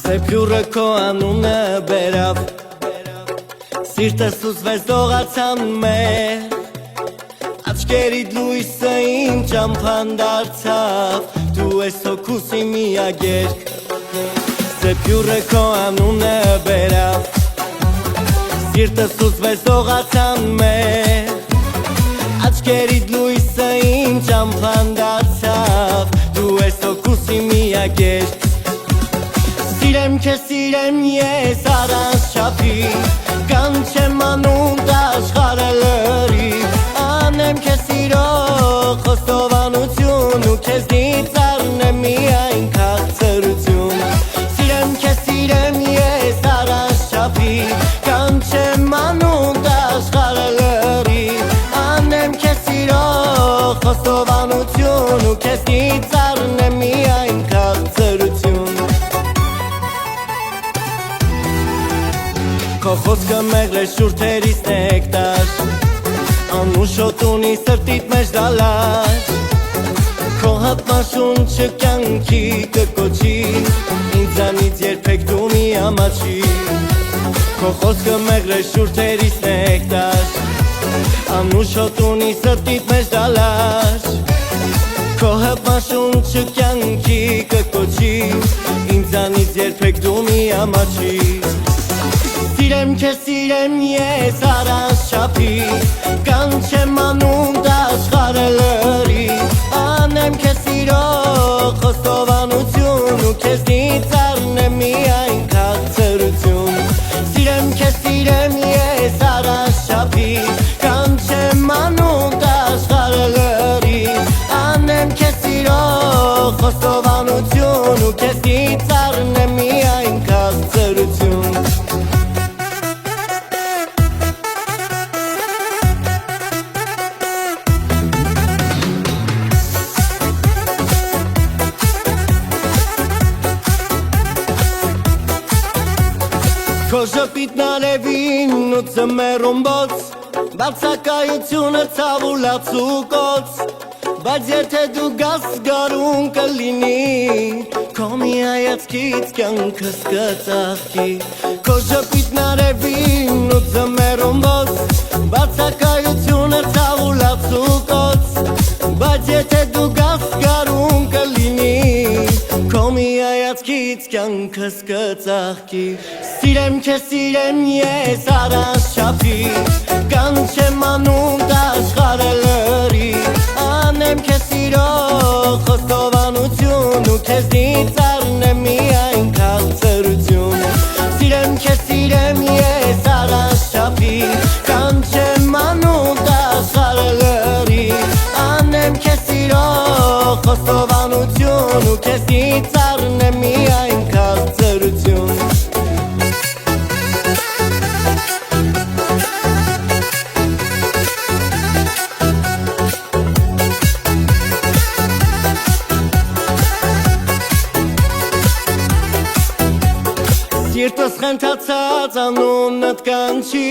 Սեփյուրը քո անունը բերավ Սիրտս ուզվեց դողացան մեր Աչքերիդ լույսը իմ ճամփան դարձավ Դու ես հոգուս իմ միագերկ Սեփյուրը քո անունը բերավ Սիրտս ուզվեց դողացան մեր Աչքերիդ լույսը իմ ճամփան դարձավ Դու ես հոգուս իմ միագերկ Սիրեմ ես առանց չափի Կանչեմ անունդ աշխարհը լրի Անեմ քեզ սիրո խոստովանություն Ու քեզնից առնեմ միայն քաղցրություն Սիրեմ ես առանց չափի Կանչեմ անունդ աշխարհը լրի Անեմ քեզ սիրո խոստովանություն Ու քեզնից առնեմ միայն քաղցրություն Քո խոսքը մեղր է շուրթերիս նեկտար Անուշոտ ունի սրտիդ մեջ դալար Քո հատմաշունչը կյանքի կկոչի Ինձանից երբեք դու մի ամաչի Քո խոսքը մեղր է շուրթերիս նեկտար Անուշոտ ունի սրտիդ մեջ դալար Քո հատմաշունչը կյանքի կկոչի Ինձանից երբեք դու մի ամաչի Սիրեմ ես առանց չափի Կանչեմ անունդ աշխարհը լրի Անեմ քեզ սիրո խոստովանություն Ու քեզնից առնեմ միայն քաղցրություն Սիրեմ ես առանց չափի Կանչեմ անունդ աշխարհը լրի Անեմ քեզ սիրո խոստովանություն Ու քեզնից առնեմ միայն քաղցրություն Քո ժպիտն արևին ու ձմեռում բոց Բացակայությունը ցավուլաց ու կոց Բայց եթե դու գաս գարուն կլինի Քո մի հայացքից կյանքս կծաղկի Քո ժպիտն արևին ու ձմեռում բոց Բացակայությունը ցավուլաց ու կոց Բայց եթե դու գաս գարուն կլինի Քո մի հայացքից կյանքս կծաղկի Սիրեմ ես առանց չափի Կանչեմ անունդ աշխարհը լրի Անեմ քեզ սիրո խոստովանություն Ու քեզնից առնեմ միայն քաղցրություն Սիրեմ ես առանց չափի Կանչեմ անունդ աշխարհը լրի Անեմ քեզ սիրո խոստովանություն Ու քեզնից առնեմ միայն քաղցրություն Սիրտս խենթացած անունդ կանչի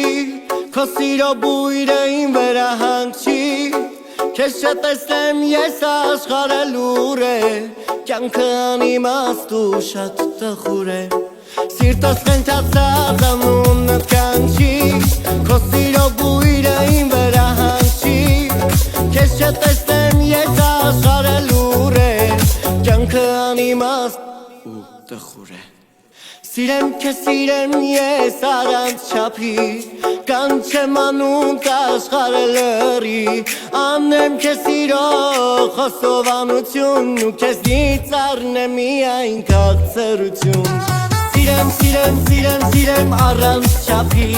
Քո սիրո բույրը իմ վրա հանգչի Քեզ չտեսնեմ ես աշխարհը լուր է Կյանքը անիմաստ ու շատ տխուր է Սիրտս խենթացած անունդ կանչի Քո սիրո բույրը իմ վրա հանգչի Քեզ չտեսնեմ ես աշխարհը լուր է Կյանքը անիմաստ ու տխուր է Սիրեմ ես առանց չափի Կանչեմ անունդ աշխարհը լրի Անեմ քեզ սիրո խոստովանություն Ու քեզնից առնեմ միայն քաղցրություն Սիրեմ առանց չափի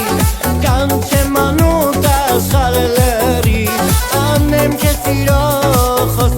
Կանչեմ անունդ աշխարհը լրի Անեմ քեզ սիրո խոստովանություն